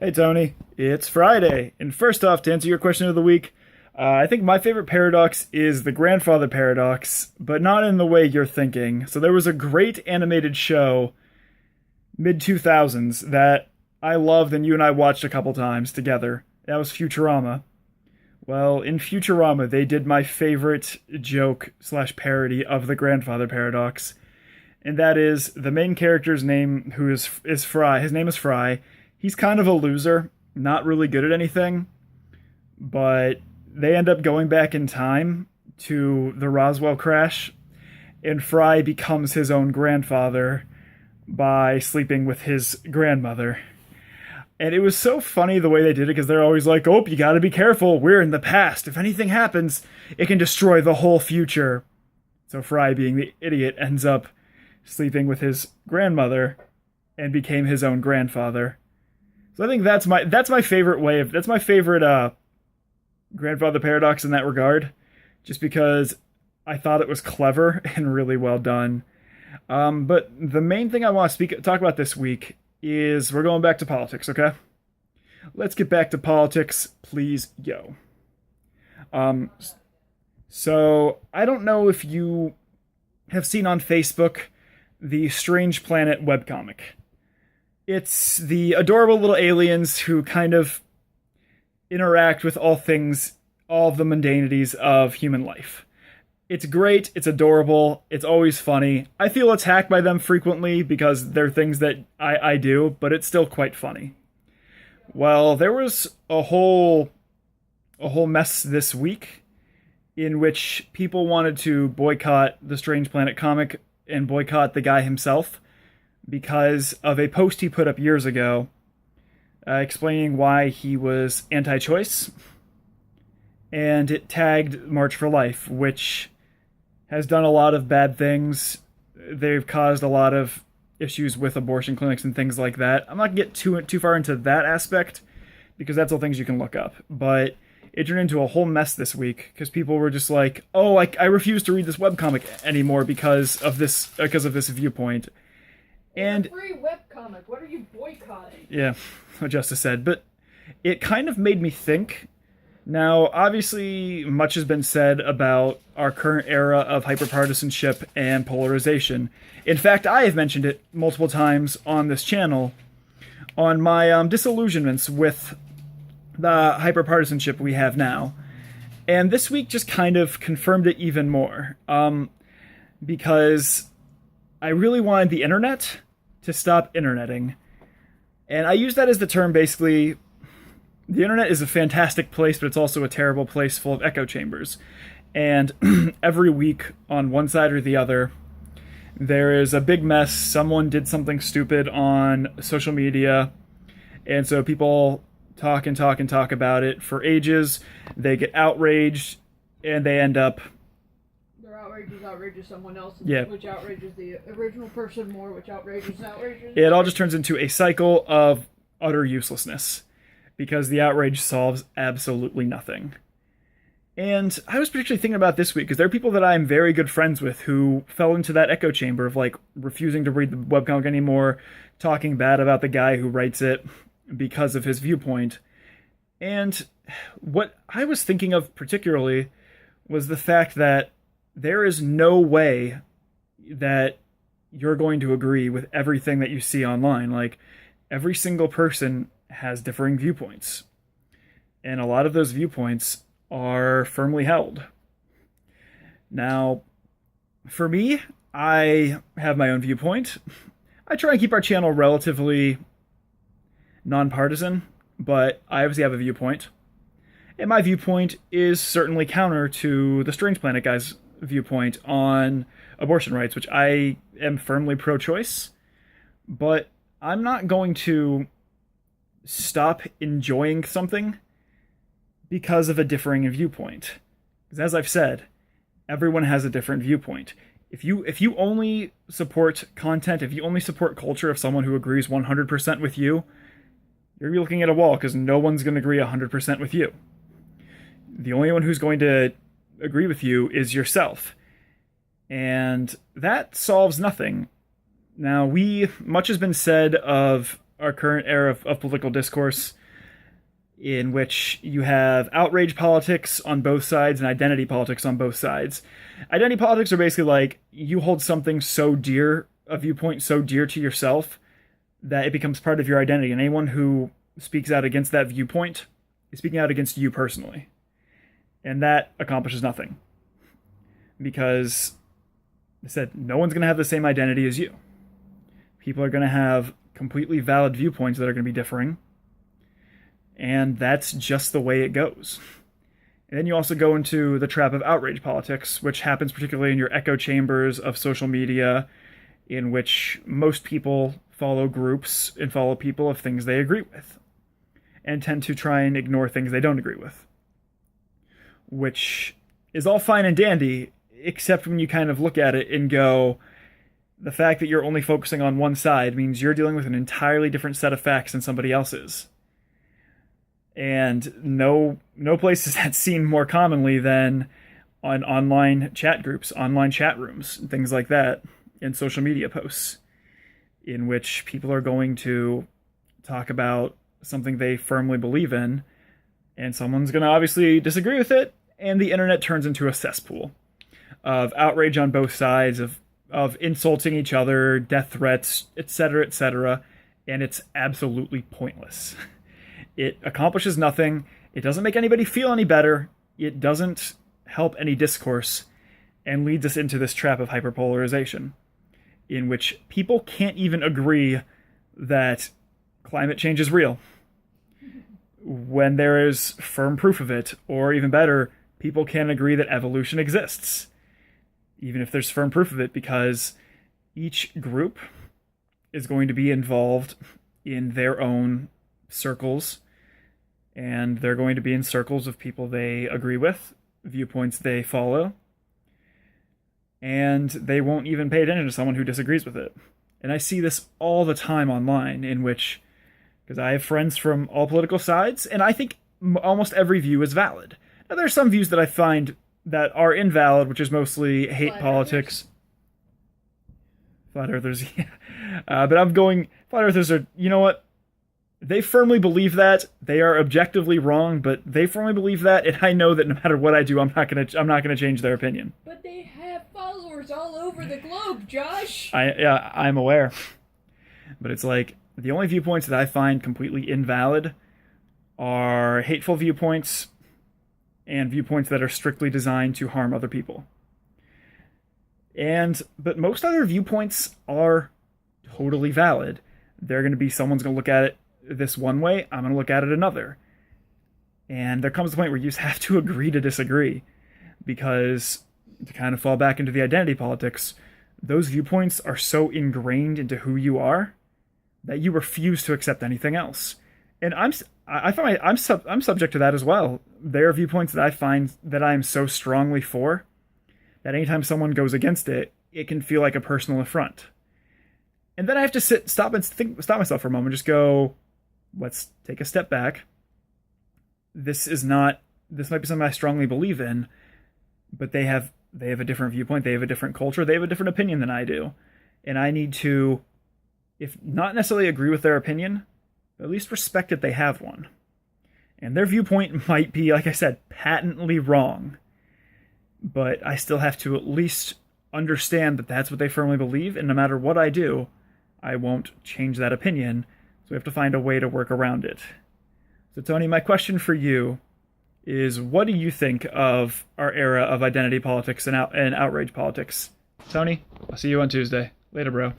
Hey Tony, it's Friday, and first off, to answer your question of the week, I think my favorite paradox is the grandfather paradox, but not in the way you're thinking. So there was a great animated show mid 2000s that I loved and you and I watched a couple times together. That was Futurama. Well, in Futurama, they did my favorite joke slash parody of the grandfather paradox, and that is the main character's name, who is Fry. His name is Fry. He's kind of a loser, not really good at anything, but they end up going back in time to the Roswell crash, and Fry becomes his own grandfather by sleeping with his grandmother. And it was so funny the way they did it because they're always like, oh, you gotta be careful. We're in the past. If anything happens, it can destroy the whole future. So Fry, being the idiot, ends up sleeping with his grandmother and became his own grandfather. So I think that's my favorite way of that's my favorite grandfather paradox in that regard, just because I thought it was clever and really well done. But the main thing I want to talk about this week is we're going back to politics. Okay, let's get back to politics, please, yo. Um, so I don't know if you have seen on Facebook the Strange Planet webcomic. It's the adorable little aliens who kind of interact with all of the mundanities of human life. It's great, it's adorable, it's always funny. I feel attacked by them frequently because they're things that I do, but it's still quite funny. Well, there was a whole mess this week in which people wanted to boycott the Strange Planet comic and boycott the guy himself because of a post he put up years ago explaining why he was anti-choice, and it tagged March for Life, which has done a lot of bad things. They've caused a lot of issues with abortion clinics and things like that. I'm not going to get too far into that aspect because that's all things you can look up, but it turned into a whole mess this week because people were just like, oh, I refuse to read this webcomic anymore because of this viewpoint. And it's a free webcomic. What are you boycotting? Yeah, what Justice said. But it kind of made me think. Now, obviously, much has been said about our current era of hyperpartisanship and polarization. In fact, I have mentioned it multiple times on this channel on my disillusionments with the hyperpartisanship we have now. And this week just kind of confirmed it even more. Because I really wanted the internet to stop interneting. And I use that as the term basically. The internet is a fantastic place, but it's also a terrible place full of echo chambers. And every week, on one side or the other, there is a big mess. Someone did something stupid on social media. And so people talk and talk and talk about it for ages. They get outraged, and they end up outrages someone else, yeah, which outrages the original person more, which outrages. It all just turns into a cycle of utter uselessness because the outrage solves absolutely nothing. And I was particularly thinking about this week because there are people that I'm very good friends with who fell into that echo chamber of like refusing to read the webcomic anymore, talking bad about the guy who writes it because of his viewpoint. And what I was thinking of particularly was the fact that there is no way that you're going to agree with everything that you see online. Like, every single person has differing viewpoints. And a lot of those viewpoints are firmly held. Now, for me, I have my own viewpoint. I try and keep our channel relatively nonpartisan, but I obviously have a viewpoint. And my viewpoint is certainly counter to the Strange Planet guy's viewpoint on abortion rights, which I am firmly pro-choice, but I'm not going to stop enjoying something because of a differing viewpoint. Because as I've said, everyone has a different viewpoint. If you only support content, if you only support culture of someone who agrees 100% with you, you're looking at a wall because no one's going to agree 100% with you. The only one who's going to agree with you is yourself. And that solves nothing. Now, much has been said of our current era of political discourse, in which you have outrage politics on both sides and identity politics on both sides. Identity politics are basically like you hold something so dear, a viewpoint so dear to yourself, that it becomes part of your identity. And anyone who speaks out against that viewpoint is speaking out against you personally. And that accomplishes nothing. Because, I said, no one's going to have the same identity as you. People are going to have completely valid viewpoints that are going to be differing. And that's just the way it goes. And then you also go into the trap of outrage politics, which happens particularly in your echo chambers of social media, in which most people follow groups and follow people of things they agree with, and tend to try and ignore things they don't agree with. Which is all fine and dandy, except when you kind of look at it and go, the fact that you're only focusing on one side means you're dealing with an entirely different set of facts than somebody else's. And no place is that seen more commonly than on online chat groups, online chat rooms, things like that, and social media posts, in which people are going to talk about something they firmly believe in, and someone's going to obviously disagree with it, and the internet turns into a cesspool of outrage on both sides, of insulting each other, death threats, etc., and it's absolutely pointless. It accomplishes nothing. It doesn't make anybody feel any better. It doesn't help any discourse, and leads us into this trap of hyperpolarization, in which people can't even agree that climate change is real when there is firm proof of it, or even better, people can't agree that evolution exists, even if there's firm proof of it, because each group is going to be involved in their own circles, and they're going to be in circles of people they agree with, viewpoints they follow, and they won't even pay attention to someone who disagrees with it. And I see this all the time online, in which, because I have friends from all political sides, and I think almost every view is valid. Now, there are some views that I find that are invalid, which is mostly hate politics. Flat earthers, yeah. But I'm going, flat earthers are, you know what? They firmly believe that. They are objectively wrong, but they firmly believe that, and I know that no matter what I do, I'm not gonna change their opinion. But they have followers all over the globe, Josh. I'm aware. But it's like, the only viewpoints that I find completely invalid are hateful viewpoints and viewpoints that are strictly designed to harm other people. But most other viewpoints are totally valid. They're going to be, someone's going to look at it this one way, I'm going to look at it another. And there comes a point where you just have to agree to disagree, because to kind of fall back into the identity politics, those viewpoints are so ingrained into who you are that you refuse to accept anything else. And I'm subject to that as well. There are viewpoints that I find that I am so strongly for that anytime someone goes against it, it can feel like a personal affront. And then I have to stop myself for a moment, just go, let's take a step back. This might be something I strongly believe in, but they have a different viewpoint, they have a different culture, they have a different opinion than I do. And I need to, if not necessarily agree with their opinion, at least respect that they have one. And their viewpoint might be, like I said, patently wrong, but I still have to at least understand that that's what they firmly believe, and no matter what I do, I won't change that opinion, so we have to find a way to work around it. So Tony, my question for you is, what do you think of our era of identity politics and outrage politics? Tony, I'll see you on Tuesday. Later, bro.